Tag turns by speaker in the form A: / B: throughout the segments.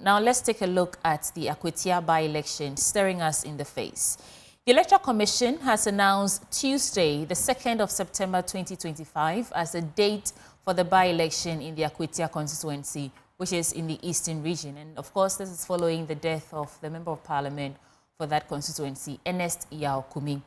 A: Now let's take a look at the Akwatia by-election staring us in the face. The Electoral Commission has announced Tuesday, the 2nd of September 2025, as a date for the by-election in the Akwatia constituency, which is in the Eastern region. And of course, this is following the death of the Member of Parliament for that constituency, Ernest Yao Kumi.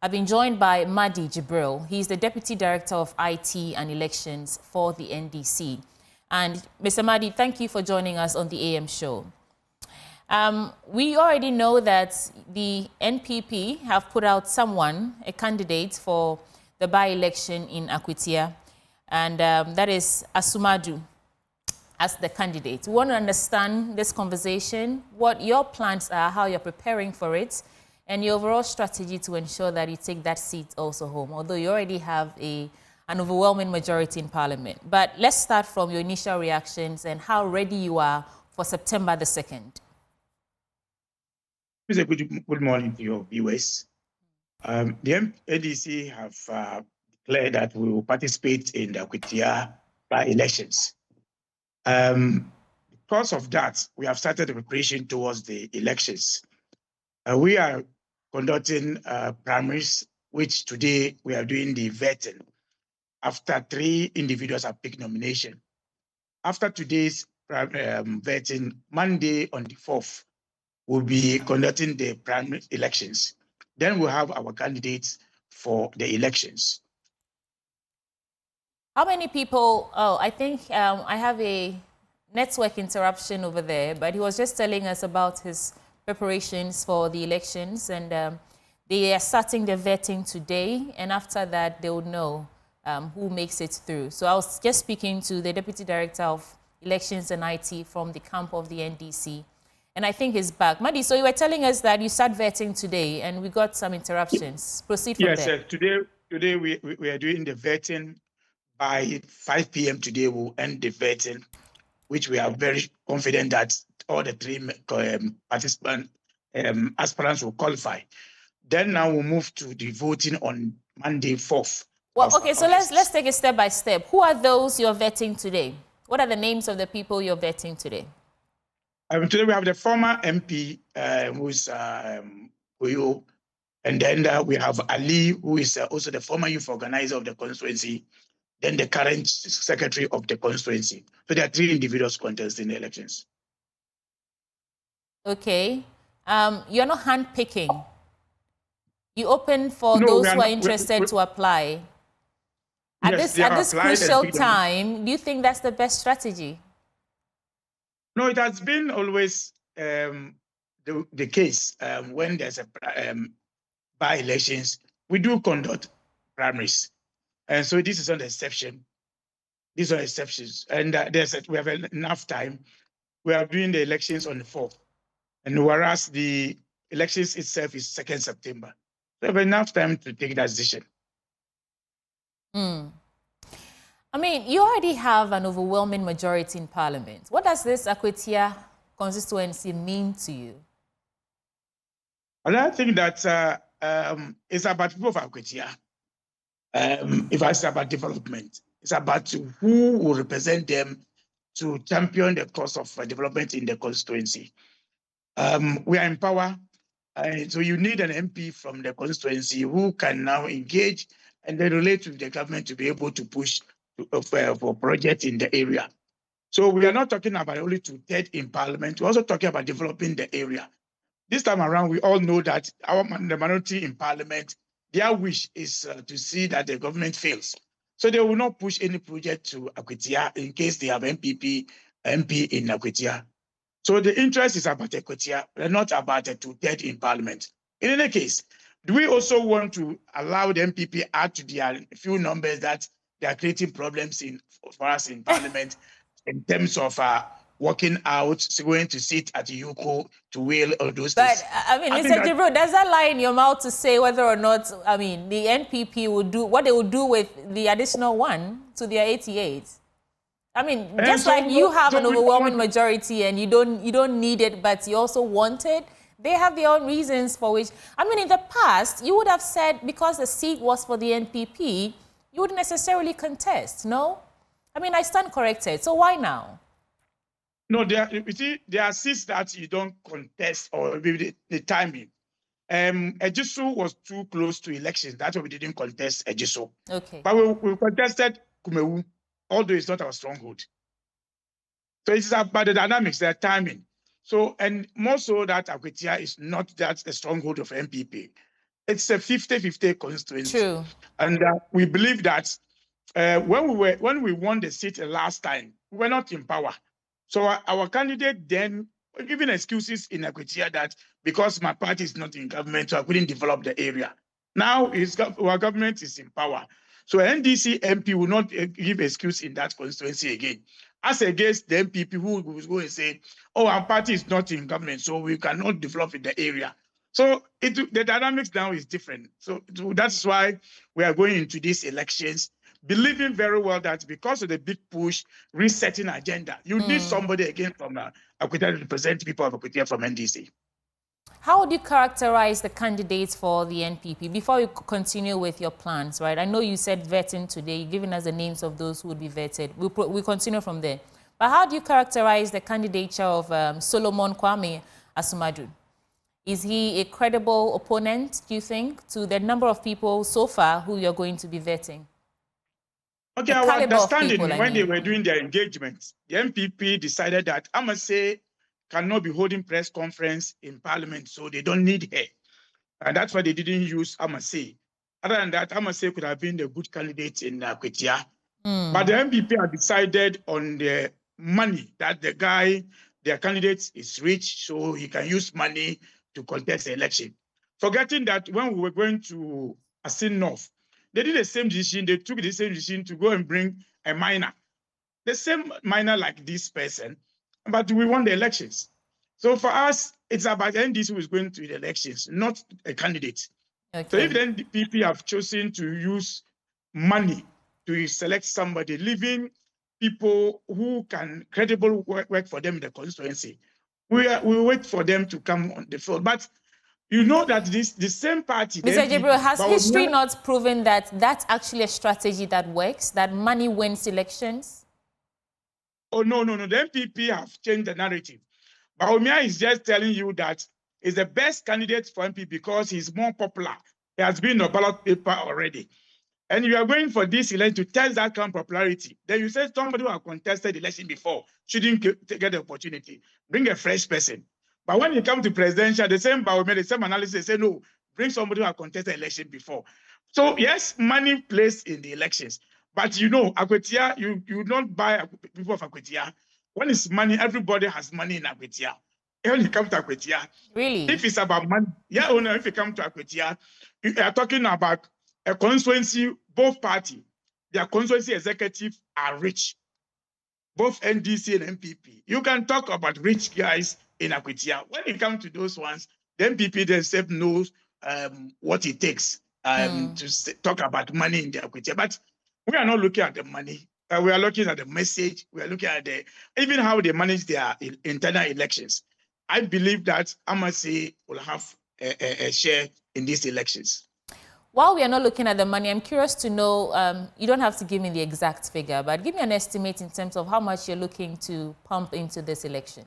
A: I've been joined by Madi Jibril. He's the Deputy Director of IT and Elections for the NDC. And Mr. Madi, thank you for joining us on the AM show. We already know that the NPP have put out someone, a candidate for the by-election in Akwatia, and that is Asumadu as the candidate. We want to understand this conversation, what your plans are, how you're preparing for it, and your overall strategy to ensure that you take that seat also home, although you already have an overwhelming majority in Parliament. But let's start from your initial reactions and how ready you are for September the 2nd.
B: Good morning to your viewers. The NDC have declared that we will participate in the Akwatia by-elections. Because of that, we have started the preparation towards the elections. We are conducting primaries, which today we are doing the vetting after 3 individuals have picked nomination. After today's vetting, Monday on the 4th, we'll be conducting the primary elections. Then we'll have our candidates for the elections.
A: How many people? Oh, I think I have a network interruption over there, but he was just telling us about his preparations for the elections, and they are starting the vetting today, and after that they will know who makes it through. So I was just speaking to the Deputy Director of Elections and IT from the camp of the NDC, and I think he's back. Madi, so you were telling us that you start vetting today, and we got some interruptions. Proceed from there.
B: Yes, today we are doing the vetting. By 5 p.m. today, we'll end the vetting, which we are very confident that all the 3 participant aspirants will qualify. Then now we'll move to the voting on Monday 4th.
A: Well, okay, so let's take it step by step. Who are those you're vetting today? What are the names of the people you're vetting today?
B: Today we have the former MP, who is Oyo, and then we have Ali, who is also the former youth organizer of the constituency, then the current secretary of the constituency. So there are 3 individuals contesting the elections.
A: Okay. You're not handpicking. You open for those who are interested to apply. At this crucial time, do you think that's the best strategy?
B: No, it has been always the case when there's a by-elections, we do conduct primaries. And so this is not an exception. These are exceptions. And we have enough time. We are doing the elections on the 4th. And whereas the elections itself is 2nd September. So we have enough time to take that decision.
A: I mean, you already have an overwhelming majority in Parliament. What does this Akwatia constituency mean to you?
B: Well, I think that it's about people of Akwatia. If I say about development, it's about who will represent them to champion the cause of development in the constituency. We are in power, so you need an MP from the constituency who can now engage and then relate with the government to be able to push for projects in the area. So we are not talking about only to get in Parliament, we're also talking about developing the area. This time around, we all know that the minority in Parliament, their wish is to see that the government fails. So they will not push any project to Akwatia in case they have MP in Akwatia. So the interest is about Akwatia, not about to get in Parliament. In any case, do we also want to allow the MPP add to their few numbers that they are creating problems for us in Parliament in terms of working out, going to sit at the UCO to wheel all those things?
A: But, I mean, Mr. Jibril, does that lie in your mouth to say whether or not, I mean, the NPP will do what they will do with the additional 1 to their 88? I mean, just like you have an overwhelming majority and you don't need it, but you also want it, they have their own reasons for which. I mean, in the past, you would have said because the seat was for the NPP, you wouldn't necessarily contest, no? I mean, I stand corrected, so why now?
B: No, you see, there are seats that you don't contest or maybe the timing. Ejisu was too close to elections. That's why we didn't contest Ejisu.
A: Okay.
B: But we contested Kumewu, although it's not our stronghold. So it's about the dynamics, the timing. So, and more so that Akwatia is not that a stronghold of MPP. It's a 50-50 constituency.
A: True.
B: And we believe that when we won the seat last time, we were not in power. So our candidate then giving excuses in Akwatia that because my party is not in government, so I couldn't develop the area. Now our government is in power. So NDC MP will not give excuse in that constituency again. As against the MPP who will go and say, oh, our party is not in government, so we cannot develop in the area. So the dynamics now is different. So that's why we are going into these elections, believing very well that because of the big push, resetting agenda, you need somebody again from Akwatia to represent people of Akwatia from NDC.
A: How would you characterize the candidates for the NPP before you continue with your plans, right? I know you said vetting today, you've given us the names of those who would be vetted. We'll continue from there. But how do you characterize the candidature of Solomon Kwame Asumadu? Is he a credible opponent, do you think, to the number of people so far who you're going to be vetting?
B: Okay, our understanding when they were doing their engagement, the MPP decided that Amase cannot be holding press conference in Parliament, so they don't need her. And that's why they didn't use Amase. Other than that, Amase could have been a good candidate in Akwatia. But the MPP have decided on the money that their candidate is rich, so he can use money to contest the election. Forgetting that when we were going to Asin North, they did the same decision. They took the same decision to go and bring a minor, the same minor like this person, but we won the elections. So for us, it's about NDC who is going to the elections, not a candidate. Okay. So if the NPP have chosen to use money to select somebody, leaving people who can credible work for them in the constituency, we wait for them to come on the field. But you know that the same party...
A: Mr. Jibril, has history not proven that that's actually a strategy that works, that money wins elections?
B: Oh, no. The MPP have changed the narrative. Bawumia is just telling you that he's the best candidate for MP because he's more popular. He has been on ballot paper already. And you are going for this election to test that kind of popularity. Then you say somebody who has contested the election before shouldn't get the opportunity. Bring a fresh person. But when you come to presidential, the same Bawumia, the same analysis, say, no, bring somebody who has contested the election before. So, yes, money plays in the elections. But you know, Akwatia, you don't buy people of Akwatia. When it's money, everybody has money in Akwatia. When you come to Akwatia,
A: really?
B: If it's about money, if you come to Akwatia, you are talking about a constituency, both parties, their constituency executive are rich. Both NDC and MPP. You can talk about rich guys in Akwatia. When it comes to those ones, the MPP themselves knows what it takes to talk about money in the Akwatia. But we are not looking at the money. We are looking at the message. We are looking at even how they manage their internal elections. I believe that Amase will have a share in these elections.
A: While we are not looking at the money, I'm curious to know, you don't have to give me the exact figure, but give me an estimate in terms of how much you're looking to pump into this election.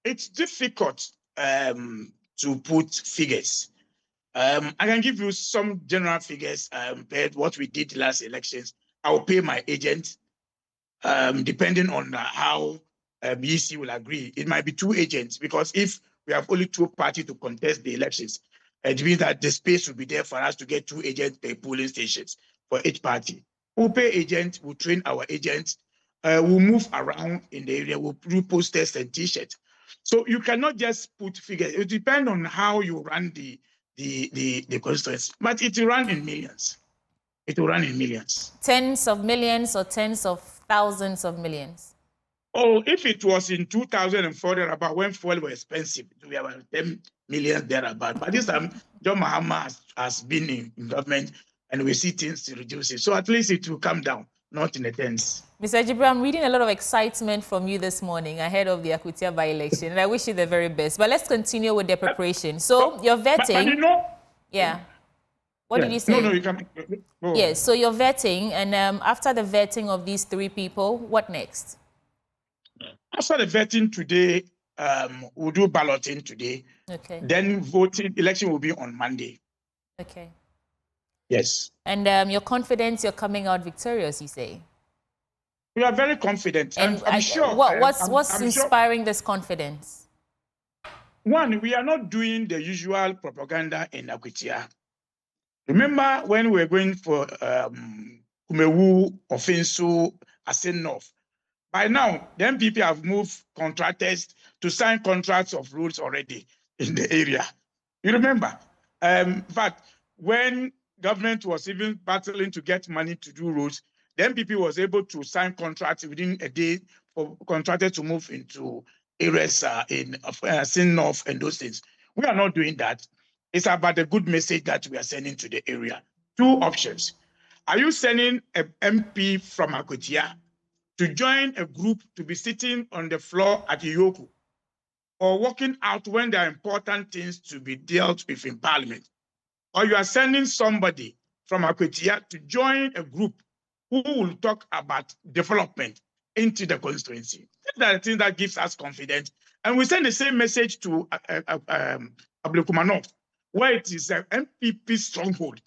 B: It's difficult to put figures. I can give you some general figures about what we did last elections. I will pay my agent, depending on how EC will agree. It might be 2 agents, because if we have only 2 parties to contest the elections, it means that the space will be there for us to get 2 agents per polling stations for each party. We'll pay agents, we'll train our agents, we'll move around in the area, we'll do posters and T-shirts. So you cannot just put figures. It depends on how you run the constituency, but it will run in millions. It will run in millions.
A: Tens of millions or tens of thousands of millions?
B: Oh, if it was in 2004, about when fuel was expensive, we have 10 million thereabout. But this time, John Mahama has been in government, and we see things to reduce it. So at least it will come down, not in the tens.
A: Mr. Jibril, I'm reading a lot of excitement from you this morning ahead of the Akwatia by-election, and I wish you the very best. But let's continue with the preparation. So you're vetting.
B: But you know,
A: yeah. What did you say?
B: No, you can.
A: Yes, so you're vetting, and after the vetting of these 3 people, what next?
B: After the vetting today, we'll do balloting today.
A: Okay.
B: Then election will be on Monday.
A: Okay.
B: Yes.
A: And you're confident you're coming out victorious, you say?
B: We are very confident.
A: And
B: I'm sure.
A: What's
B: I'm
A: inspiring
B: sure.
A: this confidence?
B: One, we are not doing the usual propaganda in Akwatia. Remember when we were going for Kumewu, Offenso, Asen North? By now, the MPP have moved contractors to sign contracts of roads already in the area. You remember? In fact, when government was even battling to get money to do roads, the MPP was able to sign contracts within a day for contractors to move into areas in Asen North and those things. We are not doing that. It's about the good message that we are sending to the area. 2 options. Are you sending an MP from Akwatia to join a group to be sitting on the floor at Iyoko or walking out when there are important things to be dealt with in Parliament? Or you are sending somebody from Akwatia to join a group who will talk about development into the constituency? These are the things that gives us confidence. And we send the same message to Ablekumanov, where it is an MPP stronghold.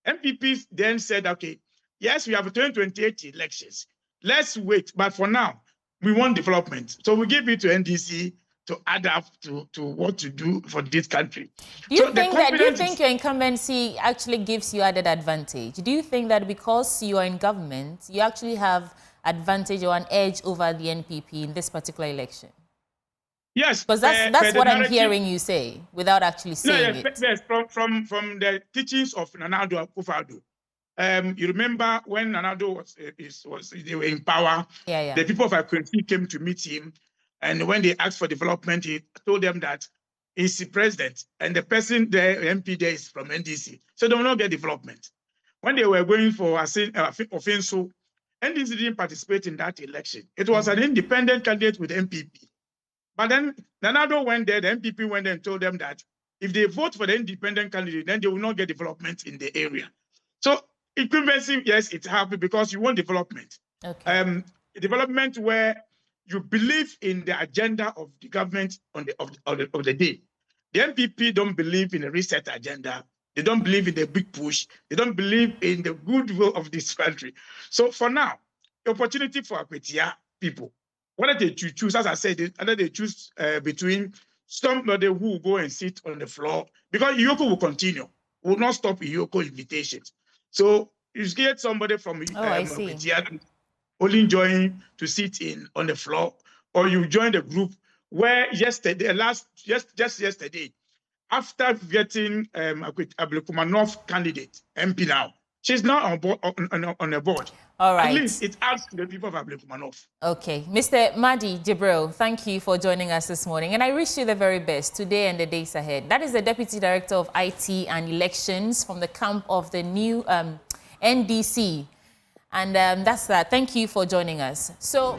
B: MPP then said, okay, yes, we have 2028 elections. Let's wait. But for now, we want development. So we give it to NDC to adapt to what to do for this country.
A: Do you think your incumbency actually gives you added advantage? Do you think that because you are in government, you actually have advantage or an edge over the NPP in this particular election?
B: Yes.
A: Because that's what I'm hearing you say without actually saying it.
B: Yes, from the teachings of Nana-Addo Akufo-Addo. You remember when Nana-Addo they were in power, the people of Akwatia came to meet him, and when they asked for development, he told them that he's the president, and the person there, MP there, is from NDC, so they will not get development. When they were going for Offenso, NDC didn't participate in that election. It was an independent candidate with MPP. But then Nana-Addo went there, the MPP went there and told them that if they vote for the independent candidate, then they will not get development in the area. So incumbency, yes, it's happy because you want development.
A: Okay.
B: Development where you believe in the agenda of the government of the day. The MPP don't believe in a reset agenda. They don't believe in the big push. They don't believe in the goodwill of this country. So for now, the opportunity for Akwatia people, whether they choose, as I said, whether they choose between somebody who will go and sit on the floor, because Iyoko will continue, will not stop Iyoko invitations. So you get somebody from Akwatia only join to sit on the floor, or you join the group where yesterday, just yesterday, after getting Ablekumanov candidate, MP now, she's now on board, on the board.
A: All right.
B: At least it adds to the people of Ablekumanov.
A: Okay. Mr. Madi Jibril, thank you for joining us this morning. And I wish you the very best today and the days ahead. That is the Deputy Director of IT and Elections from the camp of the new NDC. And that's that. Thank you for joining us. So.